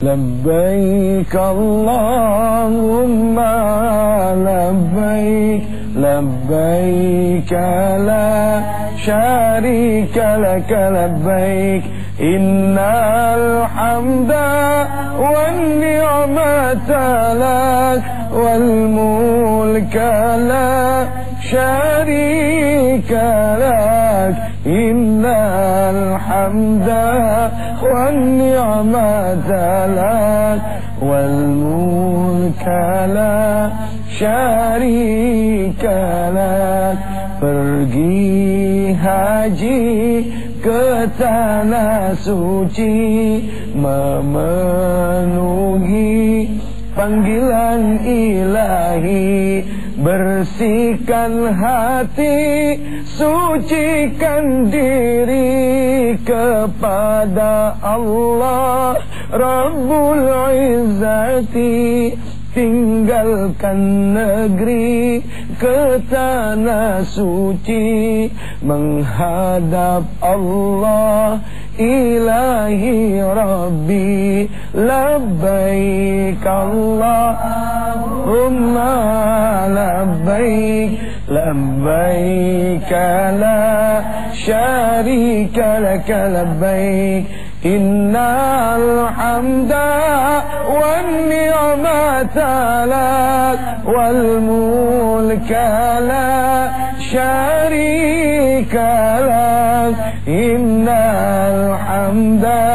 Labbaik Allahumma labbaik, labbaik la syarika laka labbaik, innal hamda wan ni'mata lak wal mulka la syarika lak, innal hamda wan ni'mata lak wal mulka la syarika lak. Pergi haji ke tanah suci, memenuhi panggilan ilahi, bersihkan hati, sucikan diri kepada Allah Rabbul Izzati. Tinggalkan negeri ke tanah suci, menghadap Allah ilahi Rabbi. Labbaik Allahumma labbaik, labbaik la syarika laka labbaik, innal hamda wan ni'mata lak wal mulka la syarika lak, innal hamda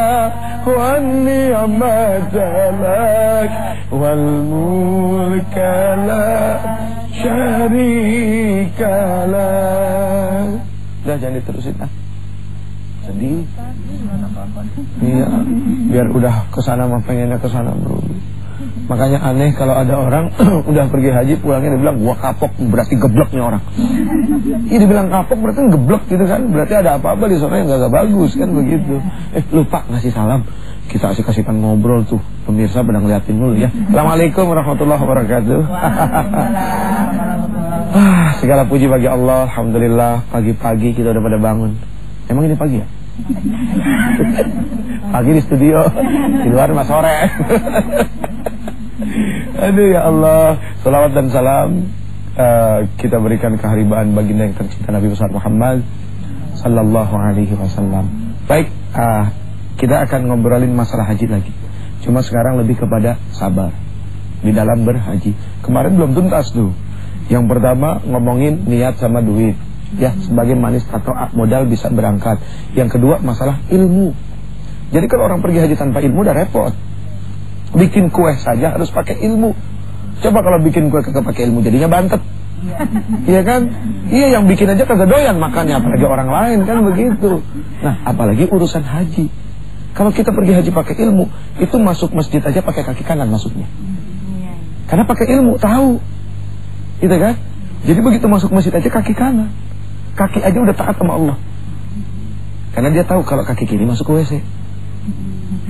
wan ni'mata lak wal mulka la syarika lak. Udah, jangan diterusin ah. Sedih. Iya, biar udah kesana mah pengennya kesana bro. Makanya aneh kalau ada orang udah pergi haji pulangnya dia bilang gua kapok, berarti gebloknya orang. Iya, dibilang kapok berarti geblok gitu kan, berarti ada apa-apa di sana yang gak bagus kan begitu. Lupa ngasih salam. Kita kasih-kasihkan ngobrol tuh, pemirsa pada ngeliatin dulu ya. Assalamualaikum warahmatullahi wabarakatuh. Segala puji bagi Allah, alhamdulillah pagi-pagi kita udah pada bangun. Emang ini pagi ya? Pagi di studio, di luar mas sore. Aduh ya Allah, salawat dan salam kita berikan keharibaan baginda yang tercinta Nabi besar Muhammad sallallahu alaihi wasallam. Baik, kita akan ngobrolin masalah haji lagi. Cuma sekarang lebih kepada sabar di dalam berhaji. Kemarin belum tuntas tuh. Yang pertama ngomongin niat sama duit, ya, sebagai manis atau modal bisa berangkat. Yang kedua masalah ilmu. Jadi kalau orang pergi haji tanpa ilmu udah repot. Bikin kue saja harus pakai ilmu. Coba kalau bikin kue kagak pakai ilmu jadinya bantet. Iya kan? Iya, yang bikin aja kagak doyan makannya, apalagi orang lain kan begitu. Nah, apalagi urusan haji. Kalau kita pergi haji pakai ilmu, itu masuk masjid aja pakai kaki kanan masuknya. Karena pakai ilmu, tahu. Gitu kan? Jadi begitu masuk masjid aja kaki kanan. Kaki aja udah taat sama Allah. Karena dia tahu kalau kaki kiri masuk ke WC.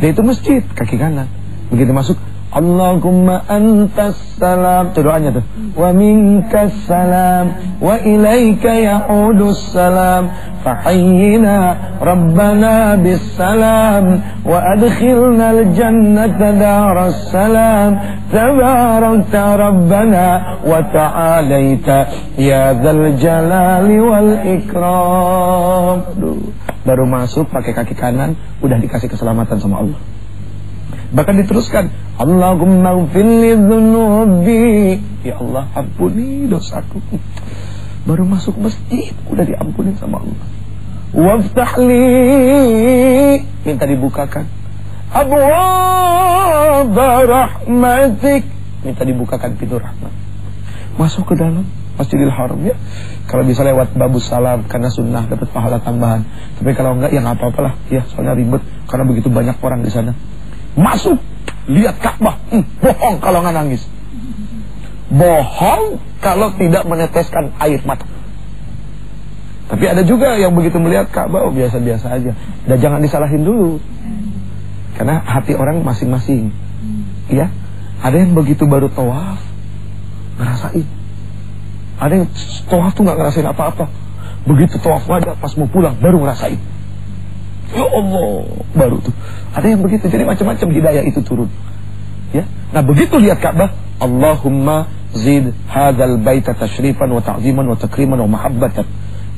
Dia itu masjid, kaki kanan. Begitu masuk, Allahumma antas salam. Itu doanya tuh. Wa minkas salam, wa ilaika ya'udus salam. Fahayyina Rabbana bis salam, wa adkhilna al-jannata daras salam. Tabarakta Rabbana wa ta'alaita ya dzal jalali wal ikram. Baru masuk pakai kaki kanan udah dikasih keselamatan sama Allah. Bahkan diteruskan, Allahumma ghfirli dzunubi, ya Allah ampuni dosaku. Baru masuk masjid udah diampuni sama Allah. Waftahli, minta dibukakan abwaaba rahmatik, minta dibukakan pintu rahmat. Masuk ke dalam Masjidil Haram ya. Kalau bisa lewat babus salam karena sunnah dapat pahala tambahan. Tapi kalau enggak ya nggak apa-apalah ya, soalnya ribet karena begitu banyak orang di sana. Masuk, lihat Ka'bah, bohong kalau nggak nangis, bohong kalau tidak meneteskan air mata. Tapi ada juga yang begitu melihat Ka'bah, oh biasa-biasa aja. Dan jangan disalahin dulu, karena hati orang masing-masing. Ya, ada yang begitu baru tawaf ngerasain, ada yang tawaf tuh nggak ngerasain apa-apa. Begitu tawaf wada pas mau pulang baru ngerasain. Ya Allah, baru tuh. Ada yang begitu. Jadi macam-macam hidayah itu turun. Ya. Nah, begitu lihat Ka'bah, Allahumma zid hadzal baita tashrifan wa ta'ziman wa takriman wa mahabbatan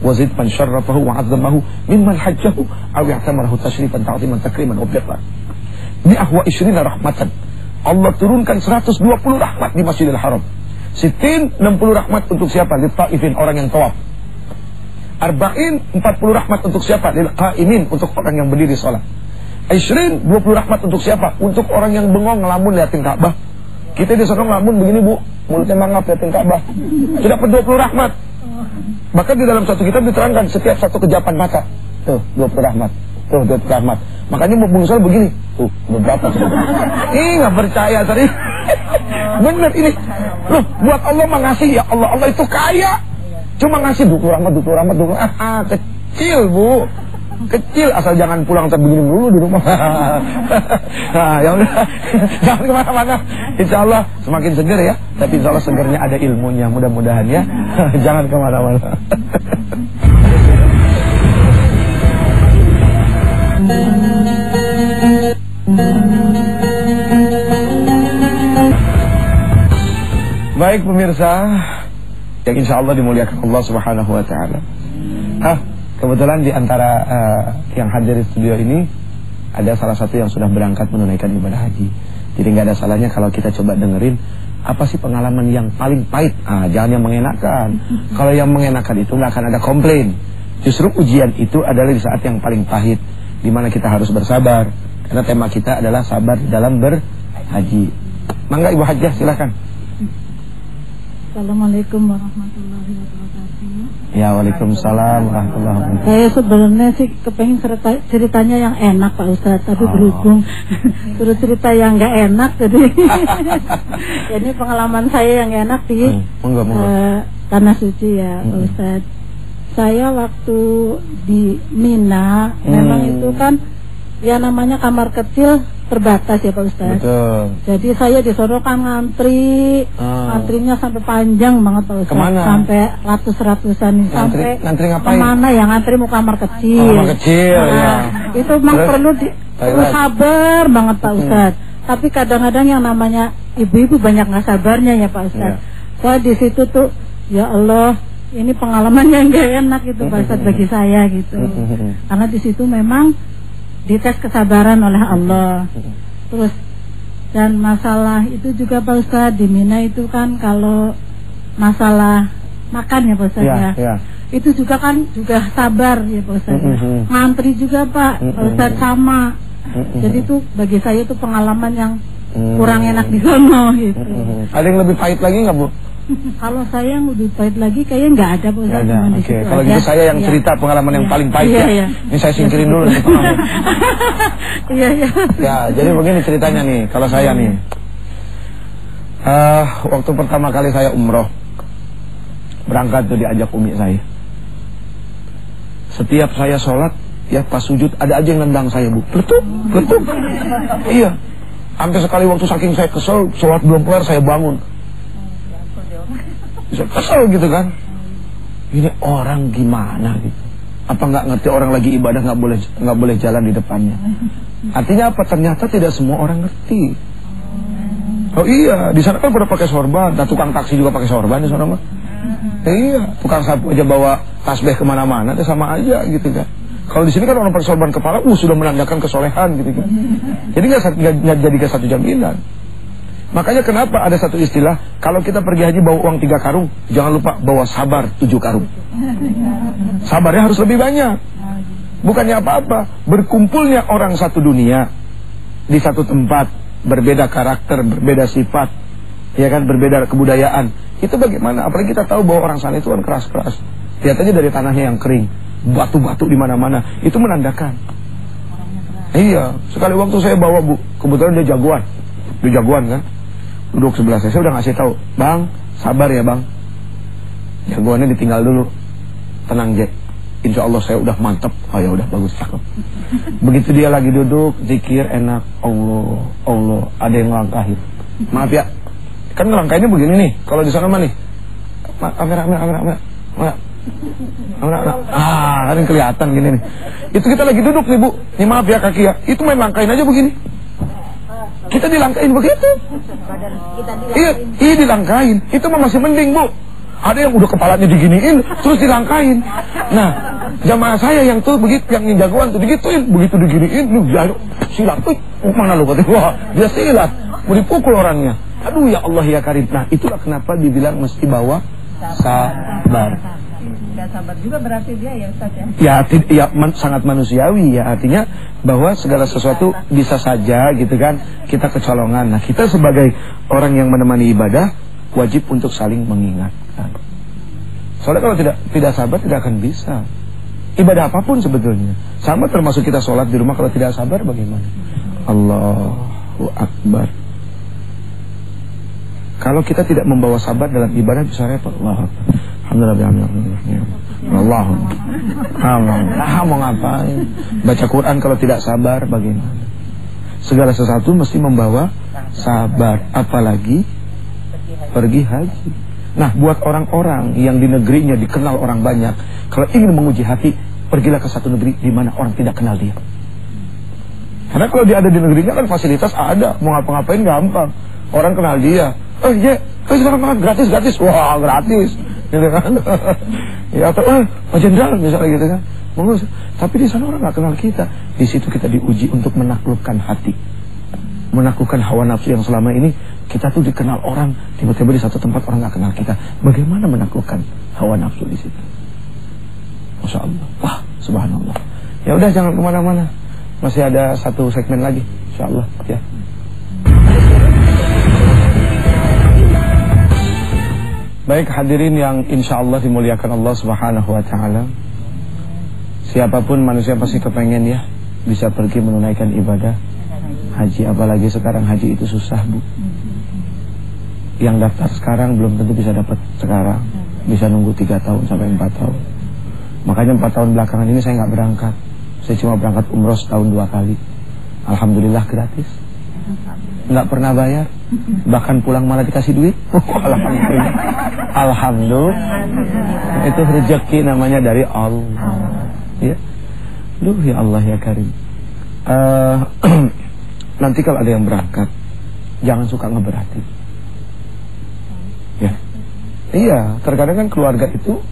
wa zid man syarrafahu wa 'azzamahu mimman hajjahu aw i'tamarahu tashrifan ta'ziman takriman wa birran. Mi'ah wa 20 rahmatan. Allah turunkan 120 rahmat di Masjidil Haram. 60 rahmat untuk siapa? Lil ta'ifin, orang yang tawaf. Arba'in 40 rahmat untuk siapa? Lil qa'imin, untuk orang yang berdiri salat. 20 rahmat untuk siapa? Untuk orang yang bengong ngelamun liatin Ka'bah. Kita di sana ngelamun begini, Bu, mulutnya mangap liatin Ka'bah. Sudah 20 rahmat. Bahkan di dalam satu kitab diterangkan setiap satu kejapan mata. Tuh, 20 rahmat. Tuh, 20 rahmat. Makanya mau bunuh saya begini. Tuh, beberapa sudah. Nggak percaya tadi. Bener ini. Loh, buat Allah mengasih ya Allah. Allah itu kaya. Cuma ngasih 20 rahmat, 20 rahmat, 20 rahmat. Kecil, Bu. Kecil, asal jangan pulang terbegini dulu di rumah. Nah, ya udah, jangan kemana-mana. Insya Allah semakin seger ya. Tapi insya Allah segernya ada ilmunya, mudah-mudahan ya. Jangan kemana-mana. Baik pemirsa, yang insya Allah dimuliakan Allah Subhanahu Wa Taala. Kebetulan di antara yang hadir di studio ini ada salah satu yang sudah berangkat menunaikan ibadah haji. Jadi nggak ada salahnya kalau kita coba dengerin apa sih pengalaman yang paling pahit. Jangan yang mengenakan. Kalau yang mengenakan itu nggak akan ada komplain. Justru ujian itu adalah di saat yang paling pahit, di mana kita harus bersabar. Karena tema kita adalah sabar dalam berhaji. Mangga Ibu Hajjah, silakan. Assalamualaikum warahmatullahi wabarakatuh. Ya, waalaikumsalam warahmatullahi wabarakatuh. Saya sebenarnya sih kepengen ceritanya yang enak Pak Ustadz, tapi berhubung terus cerita yang nggak enak, jadi ini pengalaman saya yang enak di Tanah Suci ya Pak Ustadz. Saya waktu di Mina, memang itu kan ya namanya kamar kecil terbatas ya Pak Ustadz. Betul. Jadi saya di sono kan ngantri, antrinya sampai panjang banget Pak Ustadz. Kemana? Sampai ratus-ratusan. Ngantri ngapain? Kemana ya? Ngantri mau kamar kecil. Kamar kecil, ya. Itu memang perlu sabar banget Pak Ustadz. Tapi kadang-kadang yang namanya ibu-ibu banyak nggak sabarnya ya Pak Ustadz. Saya di situ tuh, ya Allah, ini pengalaman yang gak enak gitu Pak Ustadz bagi saya gitu. Karena di situ memang dites kesabaran oleh Allah. Terus dan masalah itu juga Pak Ustadz di Mina itu kan kalau masalah makan ya Pak Ustadz ya. Itu juga kan juga sabar ya Pak Ustadz. Ngantri juga Pak Ustadz sama. Jadi itu bagi saya itu pengalaman yang kurang enak di sono gitu. Ada yang lebih pahit lagi nggak Bu? Kalau saya yang lebih pahit lagi kayaknya nggak ada Pak Ustadz. Oke. Kalau gitu saya yang cerita pengalaman yang paling pahit ya. Ini saya singkirin dulu nih. Ya, jadi begini ceritanya nih. Kalau saya nih, waktu pertama kali saya umroh, berangkat tuh diajak umi saya. Setiap saya sholat, ya pas sujud ada aja yang nendang saya Bu. Peletuk. Iya. Sampai sekali waktu saking saya kesel, sholat belum kelar saya bangun. Bisa kesel gitu kan. Ini orang gimana gitu. Apa nggak ngerti orang lagi ibadah nggak boleh jalan di depannya. Artinya apa? Ternyata tidak semua orang ngerti. Oh iya, di sana kan pada pakai sorban. Dan tukang taksi juga pakai sorban di sana mah. Iya, tukang sapu aja bawa tasbih kemana-mana, itu sama aja gitu kan. Kalau di sini kan orang pakai sorban kepala, sudah menandakan kesolehan gitu kan. Jadi nggak jadi ke satu jaminan. Makanya kenapa ada satu istilah, kalau kita pergi haji bawa uang 3 karung, jangan lupa bawa sabar 7 karung. Sabarnya harus lebih banyak. Bukannya apa-apa, berkumpulnya orang satu dunia di satu tempat, berbeda karakter, berbeda sifat, ya kan, berbeda kebudayaan. Itu bagaimana? Apalagi kita tahu bahwa orang sana itu kan keras-keras. Lihat aja dari tanahnya yang kering, batu-batu di mana-mana, itu menandakan. Iya, sekali waktu saya bawa Bu, kebetulan dia jagoan kan. Duduk sebelah saya udah ngasih tahu, Bang, sabar ya Bang. Jagoannya ditinggal dulu. Tenang Jack, insya Allah saya udah mantep. Oh ya udah bagus, cakep. Begitu dia lagi duduk, zikir enak, Allah, ada yang ngelangkahin. Maaf ya, kan ngelangkahinnya begini nih. Kalau di sana mah nih, kamera. Kan kelihatan gini nih. Itu kita lagi duduk nih Bu. Ini maaf ya kaki ya. Itu main langkain aja begini. Kita dilangkain begitu. Iya dilangkain. Itu mah masih mending Bu. Ada yang udah kepalanya diginiin terus dilangkain. Nah, jamaah saya yang tuh begitu, yang jagoan tuh digituin, begitu diginiin, lu jalu silat, mana lu kata, wah dia silat, mau dipukul orangnya. Aduh ya Allah ya Karim. Nah itulah kenapa dibilang mesti bawa sabar. Tidak sabar juga berarti dia ya Ustaz ya. Sangat manusiawi ya, artinya bahwa segala sesuatu bisa saja gitu kan kita kecolongan. Nah kita sebagai orang yang menemani ibadah wajib untuk saling mengingatkan. Soalnya kalau tidak sabar tidak akan bisa. Ibadah apapun sebetulnya. Sama termasuk kita sholat di rumah, kalau tidak sabar bagaimana? Allahu Akbar. Kalau kita tidak membawa sabar dalam ibadah bisa repot. Alhamdulillah. Mau ngapain? Baca Quran kalau tidak sabar bagaimana? Segala sesuatu mesti membawa sabar, apalagi pergi haji. Nah, buat orang-orang yang di negerinya dikenal orang banyak, kalau ingin menguji hati, pergilah ke satu negeri di mana orang tidak kenal dia. Karena kalau dia ada di negerinya kan fasilitas ada, mau ngapa-ngapain gampang. Orang kenal dia. Sekarang makan gratis. Wah, gratis. Gitu kan. Ya atau Pak Jenderal misalnya gitu kan. Tapi di sana orang nggak kenal kita. Di situ kita diuji untuk menaklukkan hati. Menaklukkan hawa nafsu yang selama ini kita tuh dikenal orang, tiba-tiba di satu tempat orang nggak kenal kita. Bagaimana menaklukkan hawa nafsu di situ? Masya Allah. Wah, subhanallah. Ya udah jangan kemana-mana. Masih ada satu segmen lagi, insya Allah. Ya. Baik hadirin yang insya Allah dimuliakan Allah Subhanahu Wa Taala. Siapapun manusia pasti kepengen ya bisa pergi menunaikan ibadah haji, apalagi sekarang haji itu susah Bu. Yang daftar sekarang belum tentu bisa dapat sekarang, bisa nunggu 3 tahun sampai 4 tahun. Makanya 4 tahun belakangan ini saya nggak berangkat. Saya cuma berangkat umroh setahun 2 kali. Alhamdulillah gratis, nggak pernah bayar, bahkan pulang malah dikasih duit. Alhamdulillah. Alhamdulillah. Itu rezeki namanya dari Allah. Ya, duh ya Allah ya Karim. Nanti kalau ada yang berangkat, jangan suka ngeberatin. Ya, iya. Terkadang kan keluarga itu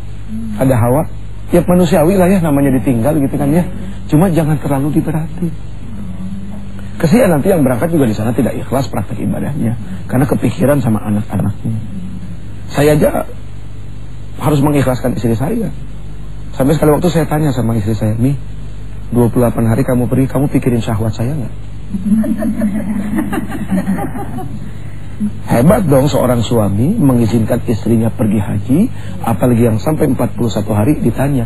ada hawa, ya manusiawi lah ya, namanya ditinggal gitu kan ya. Cuma jangan terlalu diberatin. Kesian nanti yang berangkat juga di sana tidak ikhlas praktek ibadahnya karena kepikiran sama anak-anaknya. Saya aja harus mengikhlaskan istri saya. Sampai sekali waktu saya tanya sama istri saya, "Mi, 28 hari kamu pergi, kamu pikirin syahwat saya nggak?" Hebat dong seorang suami mengizinkan istrinya pergi haji, apalagi yang sampai 41 hari ditanya.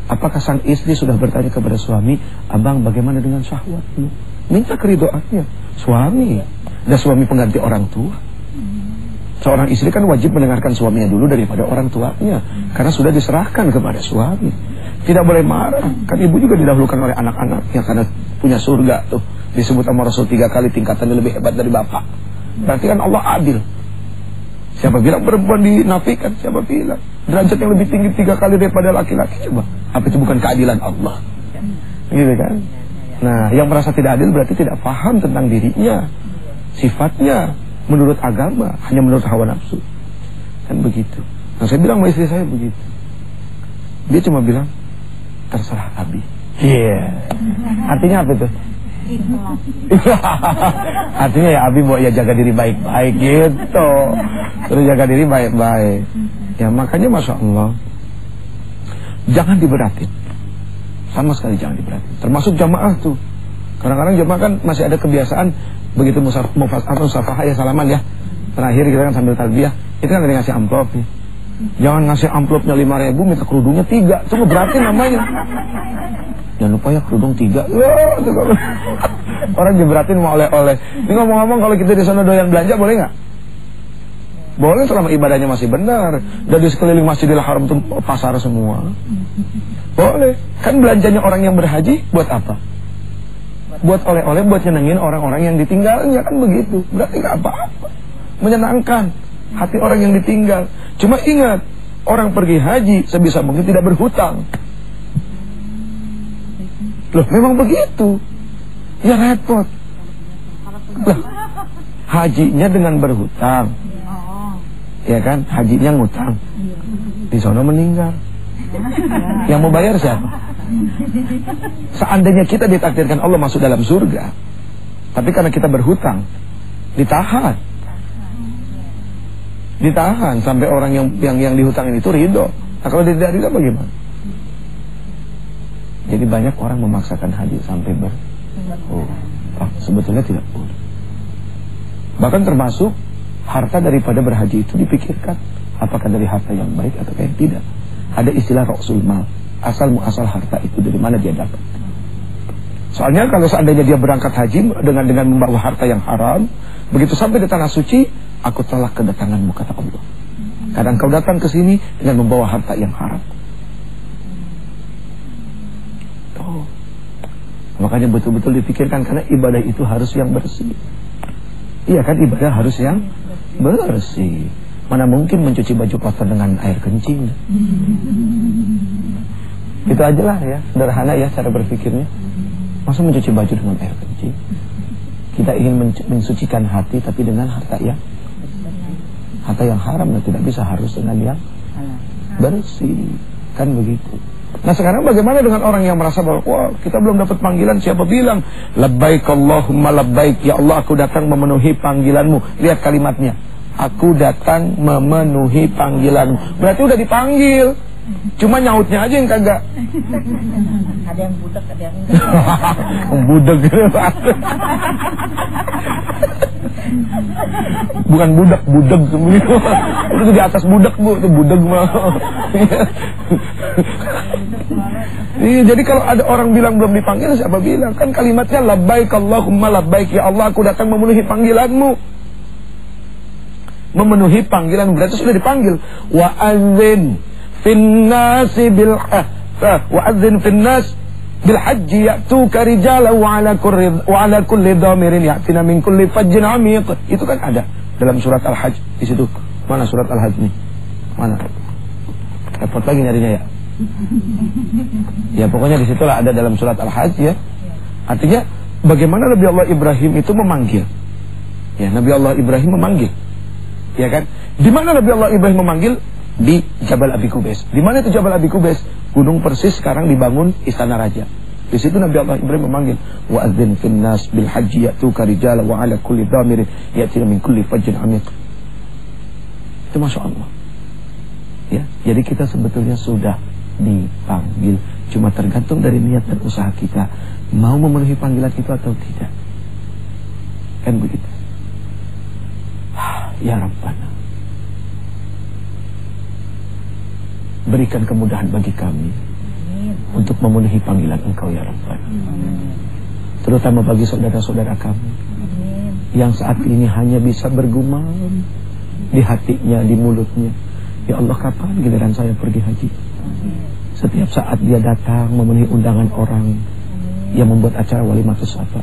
Apakah sang istri sudah bertanya kepada suami, "Abang, bagaimana dengan syahwatmu?" Minta keridoannya suami. Dan suami pengganti orang tua. Seorang istri kan wajib mendengarkan suaminya dulu daripada orang tuanya, karena sudah diserahkan kepada suami. Tidak boleh marah. Kan ibu juga didahulukan oleh anak-anaknya karena punya surga tuh. Disebut sama Rasul 3 kali tingkatannya lebih hebat dari bapak. Berarti kan Allah adil. Siapa bilang perempuan dinafikan? Siapa bilang derajat yang lebih tinggi 3 kali daripada laki-laki? Coba, apa itu bukan keadilan Allah? Gitu kan? Nah, yang merasa tidak adil berarti tidak paham tentang dirinya, sifatnya menurut agama, hanya menurut hawa nafsu. Kan begitu. Nah, saya bilang sama istri saya begitu. Dia cuma bilang, "Terserah Abi." Artinya apa itu? Artinya ya Abi mau ya jaga diri baik-baik gitu. Terus jaga diri baik-baik. Ya makanya Masya Allah, jangan diberatin. Sama sekali jangan diberatin. Termasuk jamaah tuh. Kadang-kadang jamaah kan masih ada kebiasaan begitu musafah ya salaman ya. Terakhir kita kan sambil talbiyah, itu kan ada yang ngasih amplop nih. Jangan ngasih amplopnya 5.000 minta kerudungnya 3. Itu ngeberatin namanya. Jangan lupa ya kerudung 3. Orang diberatin mau oleh-oleh. Ini ngomong-ngomong kalau kita di sana doyan belanja boleh nggak? Boleh selama ibadahnya masih benar. Dan di sekeliling Masjidil Haram itu pasar semua. Boleh. Kan belanjanya orang yang berhaji buat apa? Buat oleh-oleh, buat nyenengin orang-orang yang ditinggalnya, kan begitu. Berarti nggak apa-apa. Menyenangkan hati orang yang ditinggal. Cuma ingat, orang pergi haji sebisa mungkin tidak berhutang. Loh, memang begitu. Ya repot. Loh, hajinya dengan berhutang. Ya kan, hajinya ngutang. Di sono meninggal. Yang mau bayar siapa? Seandainya kita ditakdirkan Allah masuk dalam surga, tapi karena kita berhutang, ditahan sampai orang yang dihutangin itu ridho. Nah, kalau tidak ridho bagaimana? Jadi banyak orang memaksakan haji sampai sebetulnya tidak boleh. Bahkan termasuk harta daripada berhaji itu dipikirkan apakah dari harta yang baik atau yang tidak. Ada istilah ra'sul mal, asal muasal harta itu dari mana dia dapat. Soalnya kalau seandainya dia berangkat haji dengan membawa harta yang haram, begitu sampai di tanah suci, aku tolak kedatanganmu, kata Allah. Kadang kau datang ke sini dengan membawa harta yang haram. Tuh. Makanya betul-betul dipikirkan, karena ibadah itu harus yang bersih. Iya kan, ibadah harus yang bersih. Mana mungkin mencuci baju kotor dengan air kencing. Itu aja lah ya, sederhana ya cara berpikirnya. Masa mencuci baju dengan air kencing? Kita ingin mensucikan hati, tapi dengan harta yang haram, dan tidak bisa, harus dengan yang bersih. Kan begitu. Nah sekarang bagaimana dengan orang yang merasa bahwa wah, kita belum dapat panggilan? Siapa bilang? Labbaik Allahumma labbaik, ya Allah aku datang memenuhi panggilanmu. Lihat kalimatnya, aku datang memenuhi panggilanmu. Berarti udah dipanggil, cuma nyautnya aja yang kagak. Ada yang budak, ada yang enggak. Budak gitu. Bukan budak begitu. Itu di atas budak, Bu, itu budak mah. Iya, jadi kalau ada orang bilang belum dipanggil, siapa bilang? Kan kalimatnya labbaik Allahumma labbaik, ya Allah aku datang memenuhi panggilanmu. Memenuhi panggilan berarti sudah dipanggil. Wa adzin finnasi bil wa adzin finnas bil haji ya'tuka rijalan wa ala kulli dhamirin ya'tina min kulli fajjin 'amiq. Itu kan ada dalam surat Al-Hajj di situ. Mana surat Al-Hajj nih? Mana? Repot lagi nyarinya ya. Ya pokoknya di situlah ada dalam surat Al-Hajj ya. Artinya bagaimana Nabi Allah Ibrahim itu memanggil. Ya, Nabi Allah Ibrahim memanggil. Ya kan? Di mana Nabi Allah Ibrahim memanggil? Di Jabal Abi Qubais. Di mana itu Jabal Abi Qubais? Gunung Persis sekarang dibangun istana raja. Di situ Nabi Allah Ibrahim memanggil, wa adzin finnas bil haji ya'tuka rijalan wa ala kulli dhamirin ya'tina min kulli fajjin 'amiq. Itu Masya Allah. Ya, jadi kita sebetulnya sudah dipanggil, cuma tergantung dari niat dan usaha kita mau memenuhi panggilan itu atau tidak. Kan begitu. Ya Rabbana, berikan kemudahan bagi kami untuk memenuhi panggilan Engkau ya Rabbana. Terutama bagi saudara-saudara kami yang saat ini hanya bisa bergumam di hatinya, di mulutnya, ya Allah kapan giliran saya pergi haji. Setiap saat dia datang memenuhi undangan orang yang membuat acara walimatus safar,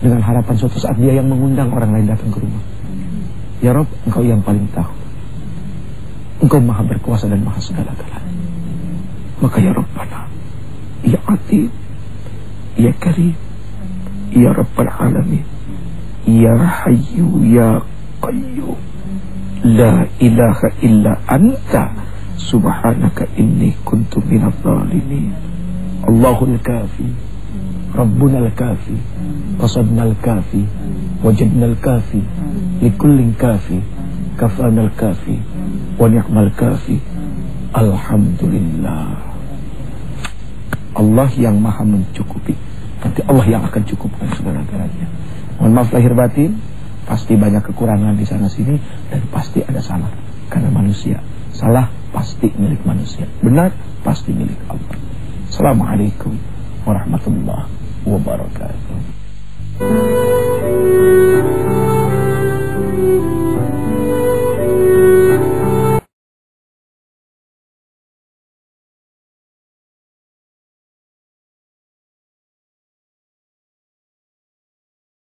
dengan harapan suatu saat dia yang mengundang orang lain datang ke rumah. Ya Rabb, Engkau yang paling tahu, Engkau maha berkuasa dan maha segala-galanya. Maka ya Rabbana, ya Atim, ya Karim, ya Rabbal Alamin, ya Hayyu ya Qayyum, la ilaha illa anta, subhanaka inni kuntu minadh dhalimin. Allahul kafi, Rabbunal kafi, qasadnal kafi, wajadnal kafi, likullin kafi, kafanal kafi, wa ni'mal kafi. Alhamdulillah. Allah yang maha mencukupi, nanti Allah yang akan cukupkan segala-galanya. Mohon maaf lahir batin, pasti banyak kekurangan di sana sini, dan pasti ada salah karena manusia. Salah pasti milik manusia, benar pasti milik Allah. Assalamualaikum warahmatullahi wabarakatuh.